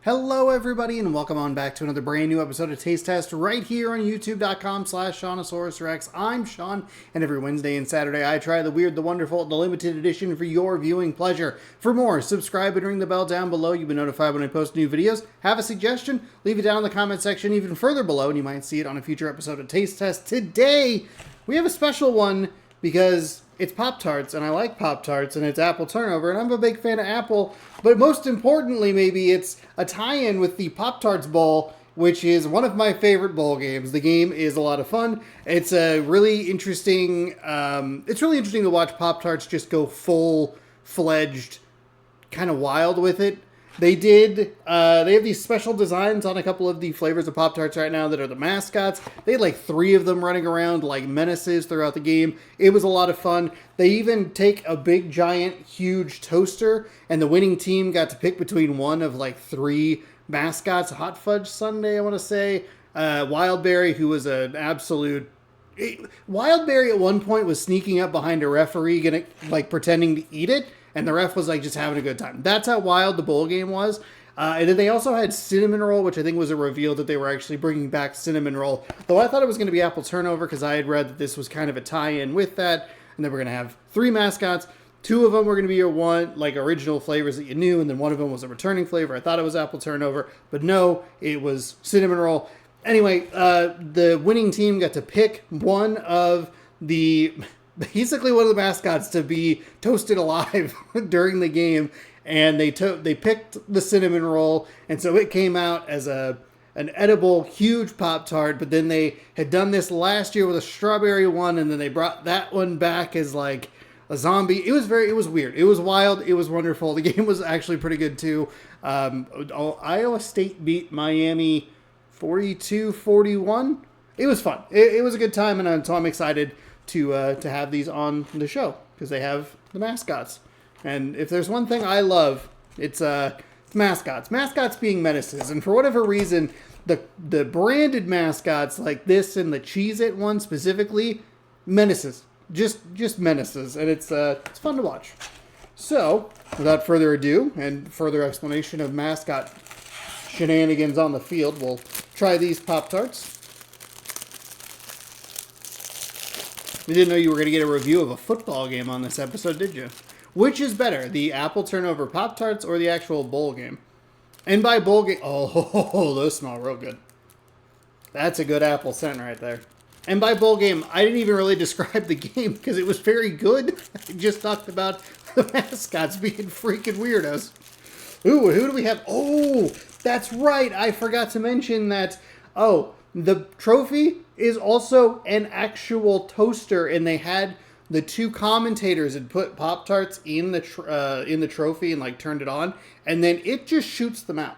Hello everybody and welcome on back to another brand new episode of Taste Test right here on youtube.com/Seannosaurus Rex. I'm Sean, and every Wednesday and Saturday I try the weird, the wonderful, the limited edition for your viewing pleasure. For more, subscribe and ring the bell down below. You'll be notified when I post new videos. Have a suggestion? Leave it down in the comment section even further below and you might see it on a future episode of Taste Test. Today, we have a special one because it's Pop-Tarts, and I like Pop-Tarts, and it's apple turnover, and I'm a big fan of apple, but most importantly, maybe it's a tie-in with the Pop-Tarts Bowl, which is one of my favorite bowl games. The game is a lot of fun. It's a really interesting, to watch Pop-Tarts just go full-fledged, kind of wild with it. They have these special designs on a couple of the flavors of Pop-Tarts right now that are the mascots. They had like 3 of them running around like menaces throughout the game. It was a lot of fun. They even take a big, giant, huge toaster, and the winning team got to pick between one of like 3 mascots. Hot Fudge Sundae, I want to say. Wildberry, who was an absolute... Wildberry at one point was sneaking up behind a referee, pretending to eat it. And the ref was like just having a good time. That's how wild the bowl game was. And then they also had Cinnamon Roll, which I think was a reveal that they were actually bringing back Cinnamon Roll. Though I thought it was going to be Apple Turnover because I had read that this was kind of a tie-in with that. And then we're going to have 3 mascots. 2 of them were going to be your original flavors that you knew. And then one of them was a returning flavor. I thought it was Apple Turnover. But no, it was Cinnamon Roll. Anyway, the winning team got to pick one of the mascots to be toasted alive during the game, and they picked the Cinnamon Roll, and so it came out as an edible huge Pop-Tart. But then they had done this last year with a strawberry one, and then they brought that one back as like a zombie. It was weird. It was wild. It was wonderful. The game was actually pretty good too. Iowa State beat Miami 42-41. It was fun. It was a good time, and so I'm excited to have these on the show because they have the mascots. And if there's one thing I love, it's mascots. Mascots being menaces. And for whatever reason, the branded mascots like this and the Cheez-It one specifically, menaces. Just menaces. And it's fun to watch. So, without further ado and further explanation of mascot shenanigans on the field, we'll try these Pop-Tarts. You didn't know you were going to get a review of a football game on this episode, did you? Which is better, the Apple Turnover Pop-Tarts or the actual bowl game? And by bowl game... Oh, those smell real good. That's a good apple scent right there. And by bowl game, I didn't even really describe the game because it was very good. I just talked about the mascots being freaking weirdos. Ooh, who do we have? Oh, that's right. I forgot to mention that... Oh, the trophy is also an actual toaster, and they had the 2 commentators had put Pop-Tarts in the trophy and like turned it on, and then it just shoots them out.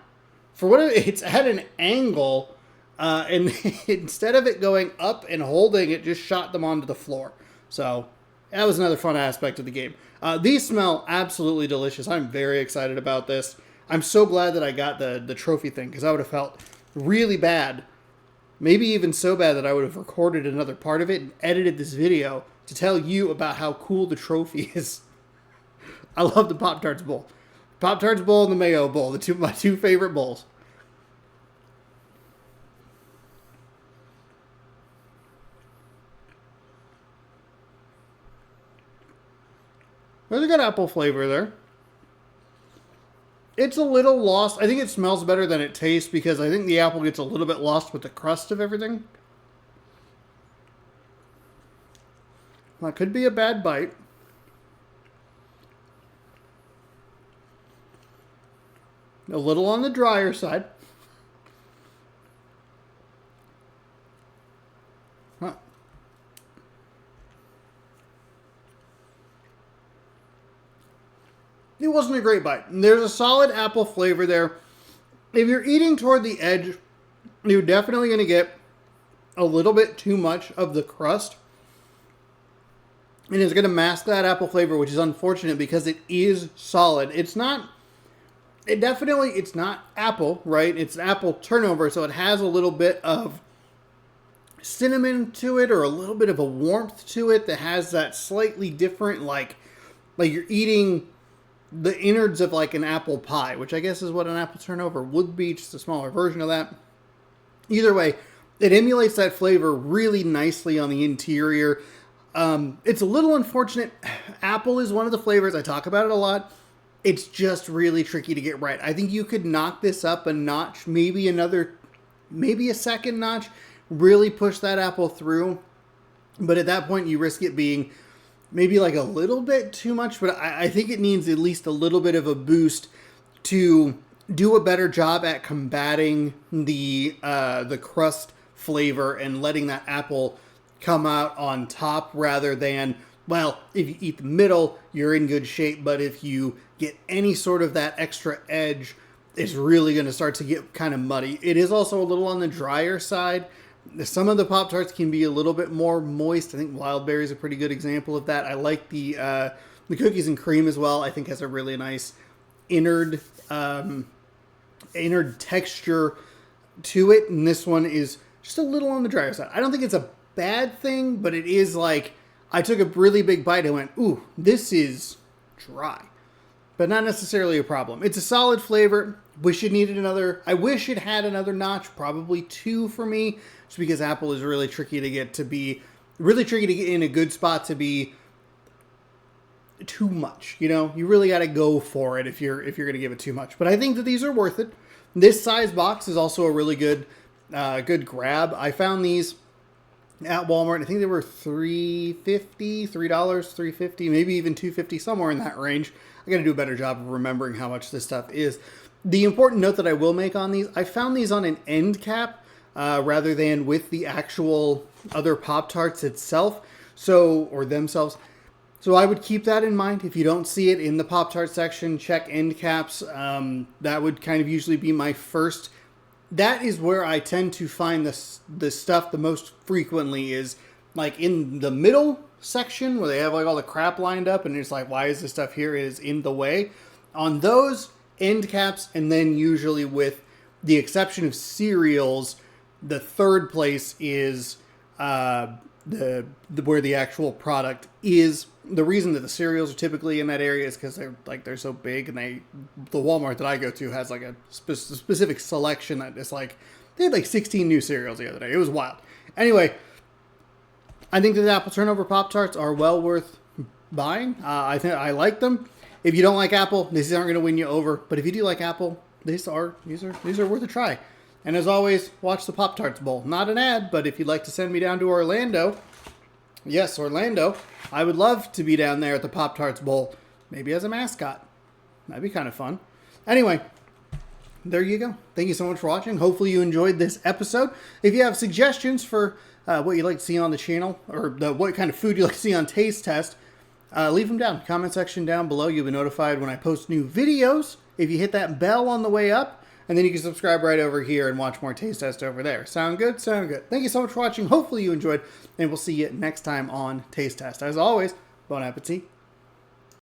For what it's at an angle, and instead of it going up and holding, it just shot them onto the floor. So that was another fun aspect of the game. These smell absolutely delicious. I'm very excited about this. I'm so glad that I got the trophy thing because I would have felt really bad. Maybe even so bad that I would have recorded another part of it and edited this video to tell you about how cool the trophy is. I love the Pop-Tarts Bowl. Pop-Tarts Bowl and the Mayo Bowl, my 2 favorite bowls. There's a good apple flavor there. It's a little lost. I think it smells better than it tastes because I think the apple gets a little bit lost with the crust of everything. That could be a bad bite. A little on the drier side. Huh. It wasn't a great bite. There's a solid apple flavor there. If you're eating toward the edge, you're definitely going to get a little bit too much of the crust. And it's going to mask that apple flavor, which is unfortunate because it is solid. It's not apple, right? It's apple turnover, so it has a little bit of cinnamon to it or a little bit of a warmth to it that has that slightly different, like you're eating the innards of like an apple pie, which I guess is what an apple turnover would be, just a smaller version of that. Either way, it emulates that flavor really nicely on the interior. It's a little unfortunate. Apple is one of the flavors, I talk about it a lot. It's just really tricky to get right. I think you could knock this up a notch, maybe a second notch, really push that apple through. But at that point, you risk it being maybe like a little bit too much. But I think it needs at least a little bit of a boost to do a better job at combating the crust flavor and letting that apple come out on top, rather than, well, if you eat the middle, you're in good shape. But if you get any sort of that extra edge, it's really going to start to get kind of muddy. It is also a little on the drier side. Some of the Pop-Tarts can be a little bit more moist. I think Wild Berry is a pretty good example of that. I like the cookies and cream as well. I think has a really nice innard texture to it. And this one is just a little on the drier side. I don't think it's a bad thing, but it is like, I took a really big bite and went, ooh, this is dry. But not necessarily a problem. It's a solid flavor. Wish it needed another. I wish it had another notch, probably 2 for me, just because apple is really tricky to get in a good spot to be too much. You know, you really got to go for it if you're going to give it too much. But I think that these are worth it. This size box is also a really good grab. I found these at Walmart. I think they were $3.50, $3.50, maybe even $2.50, somewhere in that range. I got to do a better job of remembering how much this stuff is. The important note that I will make on these, I found these on an end cap rather than with the actual other Pop-Tarts itself, or themselves. So I would keep that in mind. If you don't see it in the Pop-Tart section, check end caps. That would kind of usually be my first. That is where I tend to find the stuff the most frequently, is like in the middle section where they have like all the crap lined up and it's like, why is this stuff here? It is in the way. On those end caps, and then usually with the exception of cereals, the third place is where the actual product is. The reason that the cereals are typically in that area is because they're so big, and the Walmart that I go to has like a specific selection that is like, they had like 16 new cereals the other day. It was wild. Anyway, I think that the apple turnover Pop-Tarts are well worth buying. I think I like them. If you don't like apple, these aren't going to win you over. But if you do like apple, these are worth a try. And as always, watch the Pop-Tarts Bowl. Not an ad, but if you'd like to send me down to Orlando, yes, Orlando, I would love to be down there at the Pop-Tarts Bowl, maybe as a mascot. That'd be kind of fun. Anyway, there you go. Thank you so much for watching. Hopefully you enjoyed this episode. If you have suggestions for what you'd like to see on the channel, or what kind of food you'd like to see on Taste Test, leave them down. Comment section down below. You'll be notified when I post new videos. If you hit that bell on the way up, and then you can subscribe right over here and watch more Taste Test over there. Sound good? Sound good. Thank you so much for watching. Hopefully you enjoyed, and we'll see you next time on Taste Test. As always, bon appetit.